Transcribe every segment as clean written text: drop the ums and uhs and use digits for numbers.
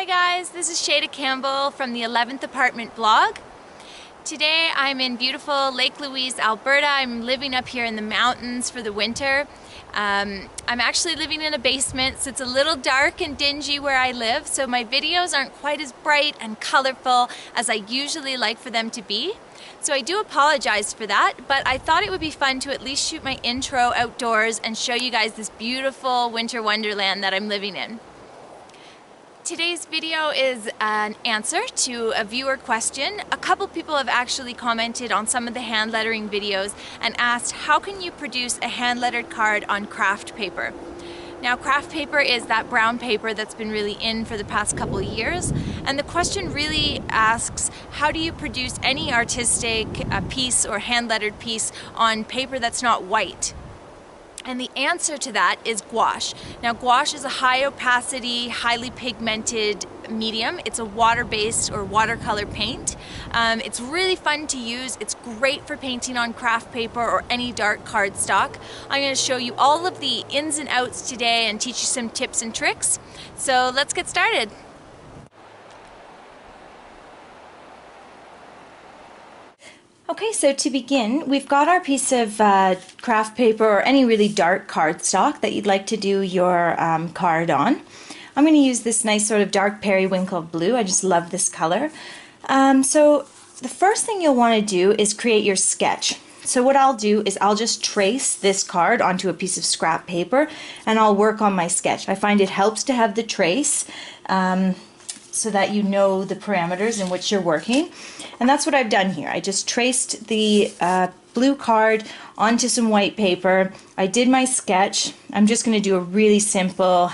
Hi guys, this is Shada Campbell from the 11th Apartment blog. Today I'm in beautiful Lake Louise, Alberta. I'm living up here in the mountains for the winter. I'm actually living in a basement, so it's a little dark and dingy where I live, so my videos aren't quite as bright and colorful as I usually like for them to be. So I do apologize for that, but I thought it would be fun to at least shoot my intro outdoors and show you guys this beautiful winter wonderland that I'm living in. Today's video is an answer to a viewer question. A couple people have actually commented on some of the hand lettering videos and asked, how can you produce a hand lettered card on Kraft paper? Now, Kraft paper is that brown paper that's been really in for the past couple of years, and the question really asks, how do you produce any artistic piece or hand lettered piece on paper that's not white? And the answer to that is gouache. Now, gouache is a high opacity, highly pigmented medium. It's a water-based or watercolor paint. It's really fun to use. It's great for painting on craft paper or any dark cardstock. I'm going to show you all of the ins and outs today and teach you some tips and tricks. So let's get started. Okay, so to begin, we've got our piece of craft paper or any really dark cardstock that you'd like to do your card on. I'm going to use this nice sort of dark periwinkle blue. I just love this color. So the first thing you'll want to do is create your sketch. So what I'll do is I'll just trace this card onto a piece of scrap paper and I'll work on my sketch. I find it helps to have the trace so that you know the parameters in which you're working. And that's what I've done here. I just traced the blue card onto some white paper. I did my sketch. I'm just going to do a really simple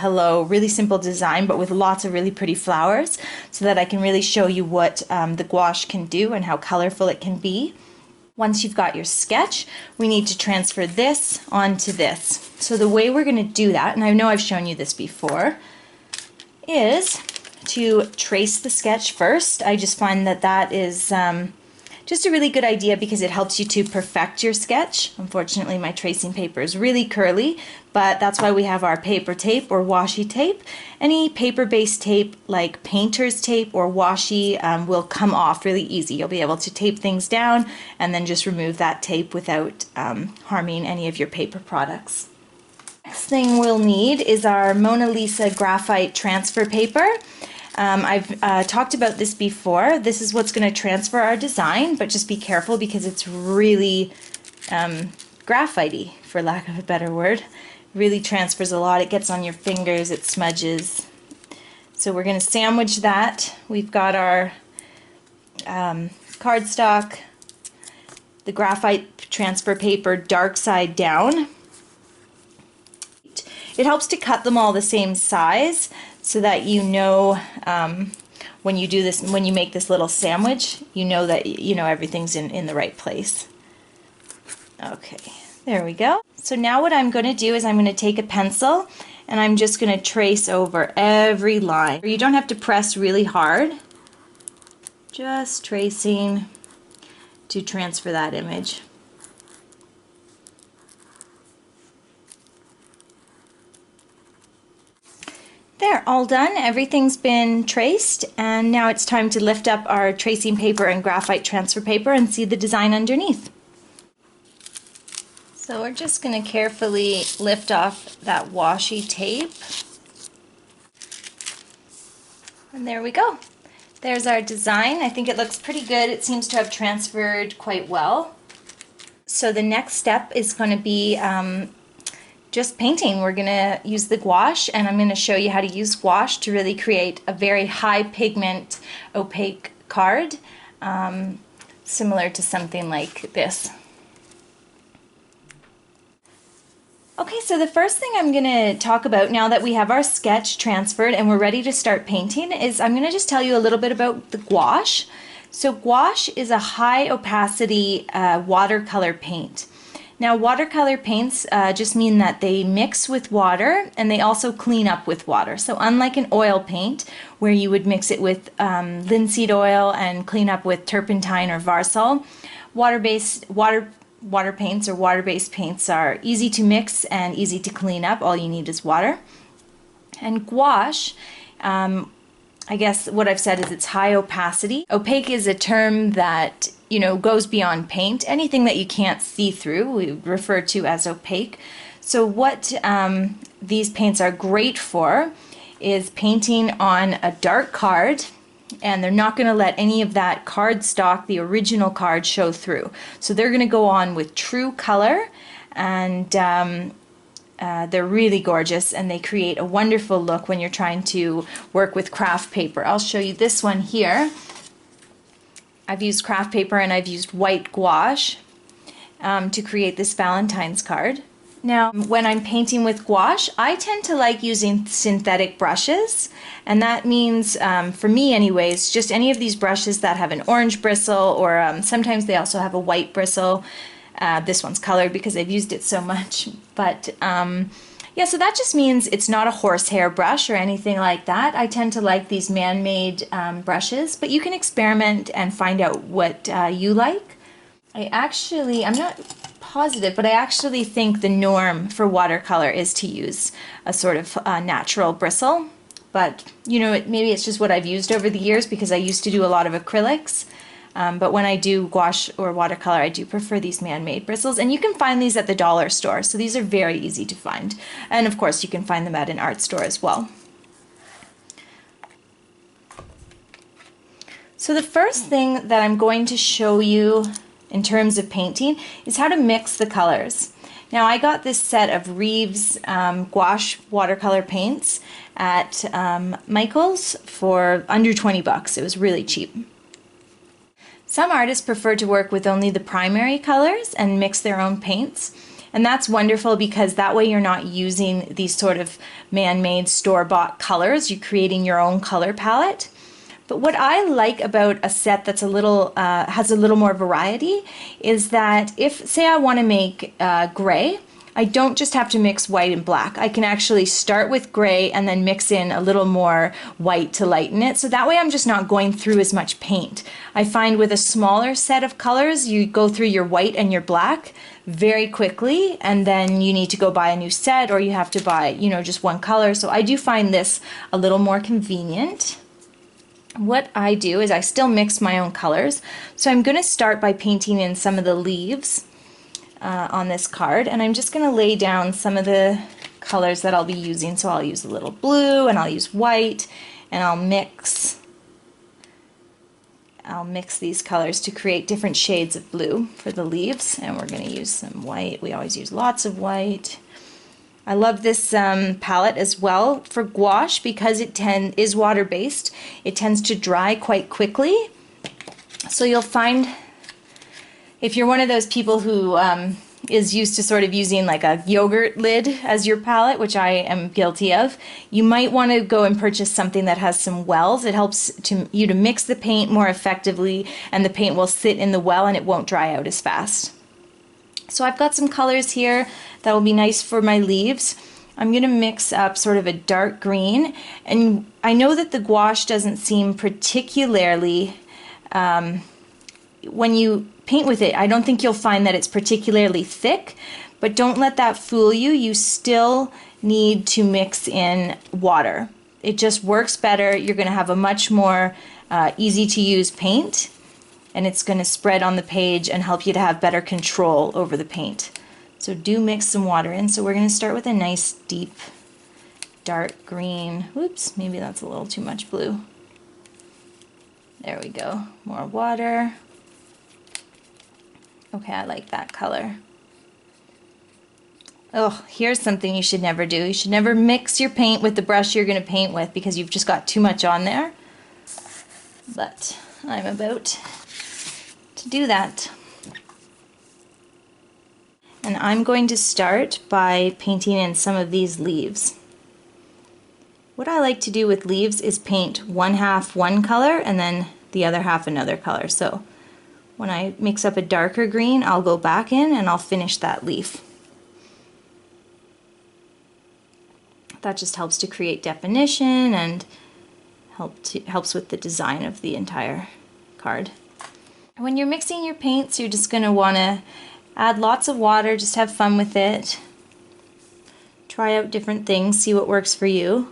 really simple design, but with lots of really pretty flowers so that I can really show you what the gouache can do and how colorful it can be. Once you've got your sketch, we need to transfer this onto this. So the way we're going to do that, and I know I've shown you this before, is to trace the sketch first. I just find that that is just a really good idea because it helps you to perfect your sketch. Unfortunately, my tracing paper is really curly, but that's why we have our paper tape or washi tape. Any paper-based tape like painter's tape or washi will come off really easy. You'll be able to tape things down and then just remove that tape without harming any of your paper products. Next thing we'll need is our Mona Lisa graphite transfer paper. I've talked about this before. This is what's going to transfer our design, but just be careful because it's really graphite-y, for lack of a better word. It really transfers a lot. It gets on your fingers, it smudges. So we're going to sandwich that. We've got our cardstock, the graphite transfer paper dark side down. It helps to cut them all the same size so that you know when you do this, when you make this little sandwich, you know that everything's in the right place. Okay, there we go. So now what I'm going to do is I'm going to take a pencil and I'm just going to trace over every line. You don't have to press really hard, just tracing to transfer that image. There, all done. Everything's been traced, and now it's time to lift up our tracing paper and graphite transfer paper and see the design underneath. So we're just going to carefully lift off that washi tape. And there we go. There's our design. I think it looks pretty good. It seems to have transferred quite well. So the next step is going to be just painting. We're going to use the gouache, and I'm going to show you how to use gouache to really create a very high pigment opaque card, similar to something like this. Okay, so the first thing I'm going to talk about now that we have our sketch transferred and we're ready to start painting is I'm going to just tell you a little bit about the gouache. So gouache is a high opacity watercolor paint. Now, watercolor paints just mean that they mix with water and they also clean up with water. So unlike an oil paint where you would mix it with linseed oil and clean up with turpentine or Varsol, water paints or water-based paints are easy to mix and easy to clean up. All you need is water. And gouache I guess what I've said is it's high opacity. Opaque is a term that, you know, goes beyond paint. Anything that you can't see through we refer to as opaque. So what these paints are great for is painting on a dark card, and they're not going to let any of that cardstock, the original card, show through. So they're going to go on with true color, and they're really gorgeous, and they create a wonderful look when you're trying to work with craft paper. I'll show you this one here. I've used craft paper and I've used white gouache to create this Valentine's card. Now, when I'm painting with gouache, I tend to like using synthetic brushes, and that means, for me anyways, just any of these brushes that have an orange bristle, or sometimes they also have a white bristle. This one's colored because I've used it so much, but yeah, so that just means it's not a horsehair brush or anything like that. I tend to like these man-made brushes, but you can experiment and find out what you like. I'm not positive, but I actually think the norm for watercolor is to use a sort of natural bristle. But, you know, maybe it's just what I've used over the years because I used to do a lot of acrylics. But when I do gouache or watercolor, I do prefer these man-made bristles. And you can find these at the dollar store, so these are very easy to find. And of course, you can find them at an art store as well. So the first thing that I'm going to show you in terms of painting is how to mix the colors. Now, I got this set of Reeves gouache watercolor paints at Michael's for under 20 bucks. It was really cheap. Some artists prefer to work with only the primary colors and mix their own paints, and that's wonderful because that way you're not using these sort of man-made store-bought colors. You're creating your own color palette. But what I like about a set that's a little has a little more variety is that if, say, I want to make gray, I don't just have to mix white and black. I can actually start with gray and then mix in a little more white to lighten it. So that way I'm just not going through as much paint. I find with a smaller set of colors, you go through your white and your black very quickly, and then you need to go buy a new set, or you have to buy, you know, just one color. So I do find this a little more convenient. What I do is I still mix my own colors. So I'm going to start by painting in some of the leaves on this card, and I'm just going to lay down some of the colors that I'll be using. So I'll use a little blue, and I'll use white, and I'll mix these colors to create different shades of blue for the leaves. And we're going to use some white. We always use lots of white. I love this palette as well for gouache because it is water-based. It tends to dry quite quickly. So you'll find, if you're one of those people who is used to sort of using like a yogurt lid as your palette, which I am guilty of, you might want to go and purchase something that has some wells. It helps you to mix the paint more effectively, and the paint will sit in the well and it won't dry out as fast. So I've got some colors here that will be nice for my leaves. I'm going to mix up sort of a dark green, and I know that the gouache doesn't seem particularly, when you paint with it, I don't think you'll find that it's particularly thick, but don't let that fool you. You still need to mix in water. It just works better. You're going to have a much more easy to use paint, and it's going to spread on the page and help you to have better control over the paint. So do mix some water in. So we're going to start with a nice deep dark green. Whoops, maybe that's a little too much blue. There we go. More water. Okay, I like that color. Oh, here's something you should never do. You should never mix your paint with the brush you're going to paint with because you've just got too much on there. But I'm about to do that. And I'm going to start by painting in some of these leaves. What I like to do with leaves is paint one half one color and then the other half another color. So when I mix up a darker green, I'll go back in and I'll finish that leaf. That just helps to create definition and helps with the design of the entire card. When you're mixing your paints, you're just going to want to add lots of water, just have fun with it. Try out different things, see what works for you.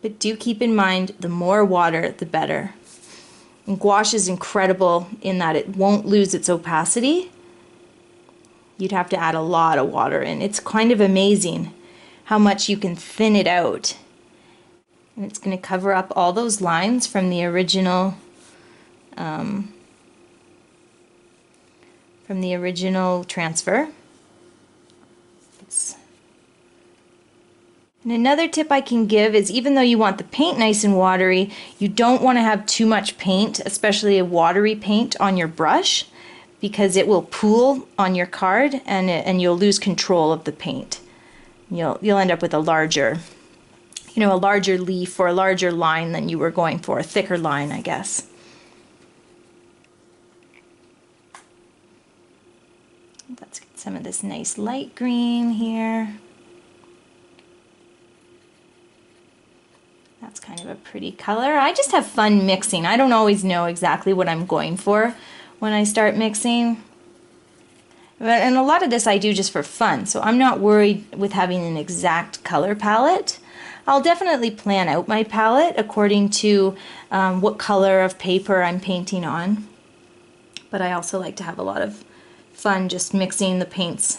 But do keep in mind, the more water, the better. And gouache is incredible in that it won't lose its opacity. You'd have to add a lot of water in. It's kind of amazing how much you can thin it out. And it's going to cover up all those lines from the original transfer. And another tip I can give is, even though you want the paint nice and watery, you don't want to have too much paint, especially a watery paint, on your brush, because it will pool on your card and you'll lose control of the paint. You'll end up with a larger, a larger leaf or a larger line than you were going for, a thicker line, I guess. Let's get some of this nice light green here. That's kind of a pretty color. I just have fun mixing. I don't always know exactly what I'm going for when I start mixing. And a lot of this I do just for fun, so I'm not worried with having an exact color palette. I'll definitely plan out my palette according to what color of paper I'm painting on. But I also like to have a lot of fun just mixing the paints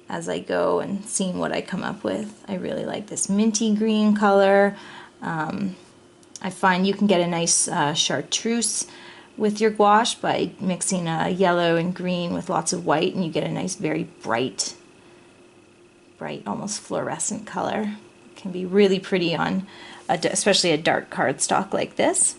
as I go and seeing what I come up with. I really like this minty green color. I find you can get a nice chartreuse with your gouache by mixing yellow and green with lots of white, and you get a nice, very bright, almost fluorescent color. It can be really pretty on, especially a dark cardstock like this.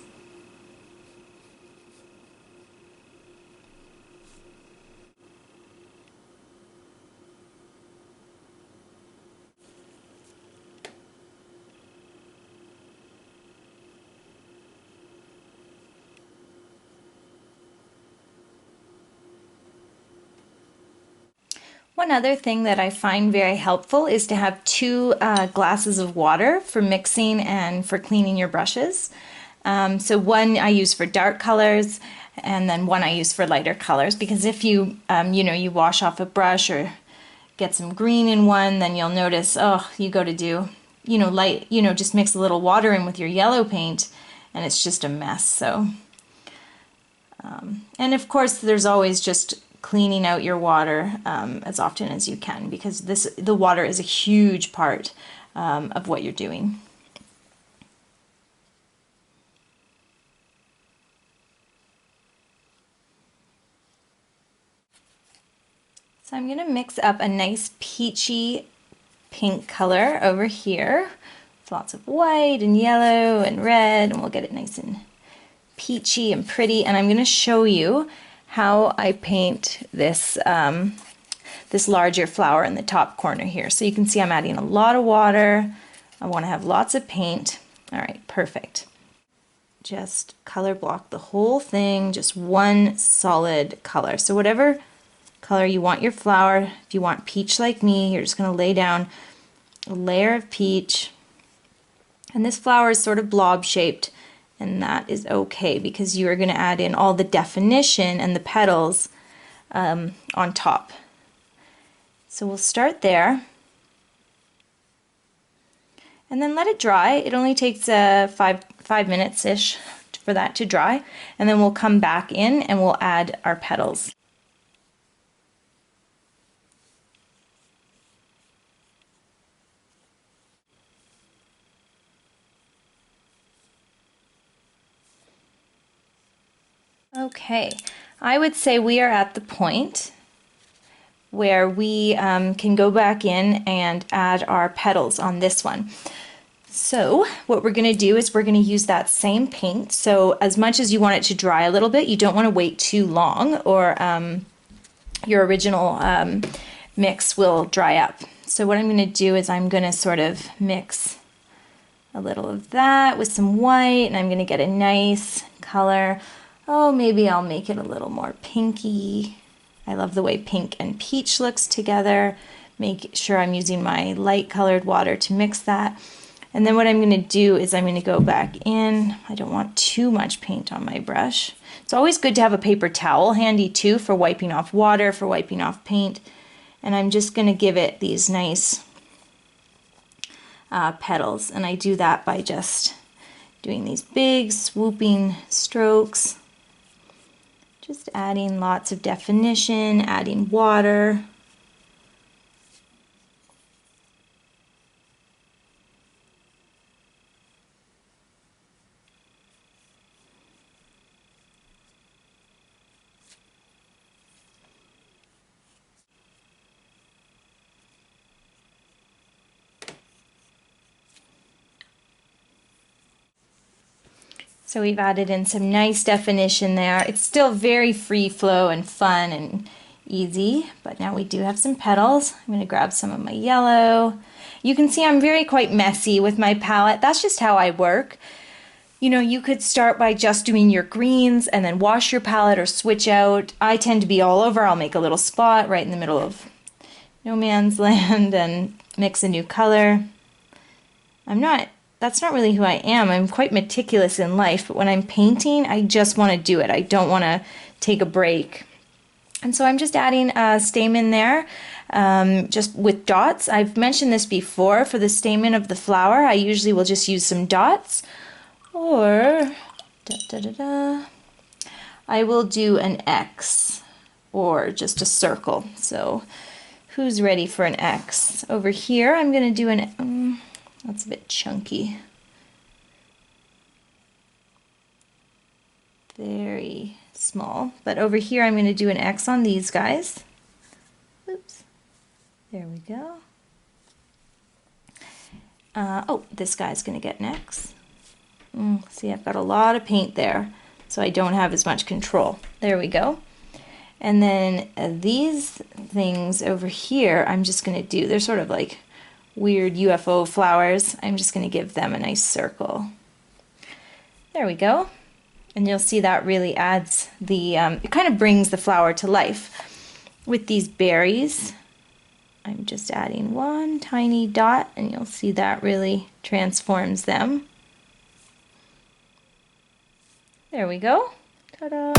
One other thing that I find very helpful is to have two glasses of water for mixing and for cleaning your brushes. So one I use for dark colors, and then one I use for lighter colors, because if you you wash off a brush or get some green in one, then you'll notice, oh, you go to do light, just mix a little water in with your yellow paint and it's just a mess. So and of course there's always just cleaning out your water as often as you can, because the water is a huge part of what you're doing. So I'm going to mix up a nice peachy pink color over here. With lots of white and yellow and red, and we'll get it nice and peachy and pretty. And I'm going to show you how I paint this this larger flower in the top corner here. So you can see I'm adding a lot of water. I want to have lots of paint. All right, perfect. Just color block the whole thing, just one solid color. So whatever color you want your flower, if you want peach like me, you're just going to lay down a layer of peach. And this flower is sort of blob shaped, and that is okay because you are going to add in all the definition and the petals on top. So we'll start there and then let it dry. It only takes 5 minutes-ish for that to dry, and then we'll come back in and we'll add our petals. Okay, I would say we are at the point where we can go back in and add our petals on this one. So what we're going to do is we're going to use that same paint. So as much as you want it to dry a little bit, you don't want to wait too long, or your original mix will dry up. So what I'm going to do is I'm going to sort of mix a little of that with some white, and I'm going to get a nice color. Oh, maybe I'll make it a little more pinky. I love the way pink and peach looks together. Make sure I'm using my light colored water to mix that. And then what I'm going to do is I'm going to go back in. I don't want too much paint on my brush. It's always good to have a paper towel handy too for wiping off water, for wiping off paint. And I'm just going to give it these nice petals, and I do that by just doing these big swooping strokes, just adding lots of definition, adding water. So we've added in some nice definition there. It's still very free flow and fun and easy, but now we do have some petals. I'm going to grab some of my yellow. You can see I'm quite messy with my palette. That's just how I work. You know, you could start by just doing your greens and then wash your palette or switch out. I tend to be all over. I'll make a little spot right in the middle of no man's land and mix a new color. That's not really who I am. I'm quite meticulous in life, but when I'm painting, I just want to do it. I don't want to take a break. And so I'm just adding a stamen there, just with dots. I've mentioned this before. For the stamen of the flower, I usually will just use some dots, or I will do an X or just a circle. So who's ready for an X? Over here, I'm going to do an... that's a bit chunky. Very small. But over here I'm going to do an X on these guys. Oops. There we go. Oh, this guy's going to get an X. See, I've got a lot of paint there, so I don't have as much control. There we go. And then these things over here, I'm just going to do, they're sort of like weird UFO flowers. I'm just going to give them a nice circle. There we go. And you'll see that really adds the, it kind of brings the flower to life. With these berries, I'm just adding one tiny dot, and you'll see that really transforms them. There we go. Ta-da!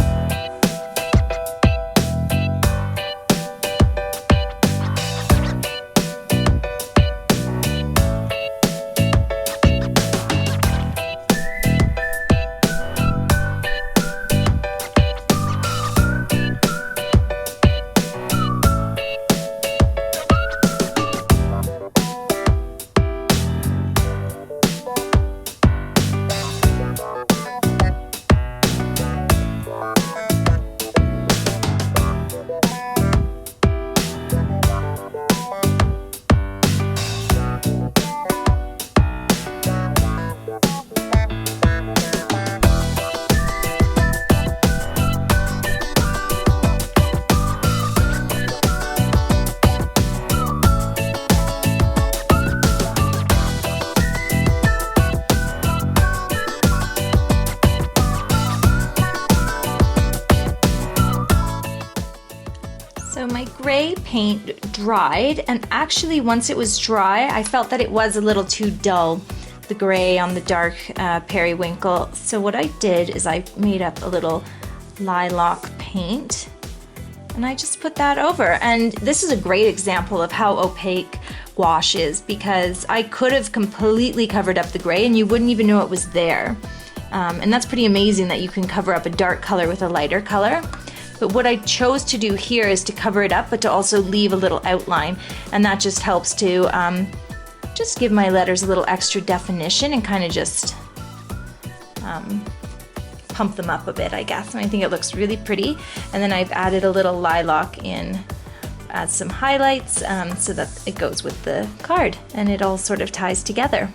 So my gray paint dried, and actually once it was dry, I felt that it was a little too dull, the gray on the dark periwinkle. So what I did is I made up a little lilac paint, and I just put that over. And this is a great example of how opaque gouache is, because I could have completely covered up the gray and you wouldn't even know it was there. And that's pretty amazing that you can cover up a dark color with a lighter color. But what I chose to do here is to cover it up, but to also leave a little outline, and that just helps to just give my letters a little extra definition and kind of just pump them up a bit, I guess. And I think it looks really pretty. And then I've added a little lilac in as some highlights so that it goes with the card, and it all sort of ties together.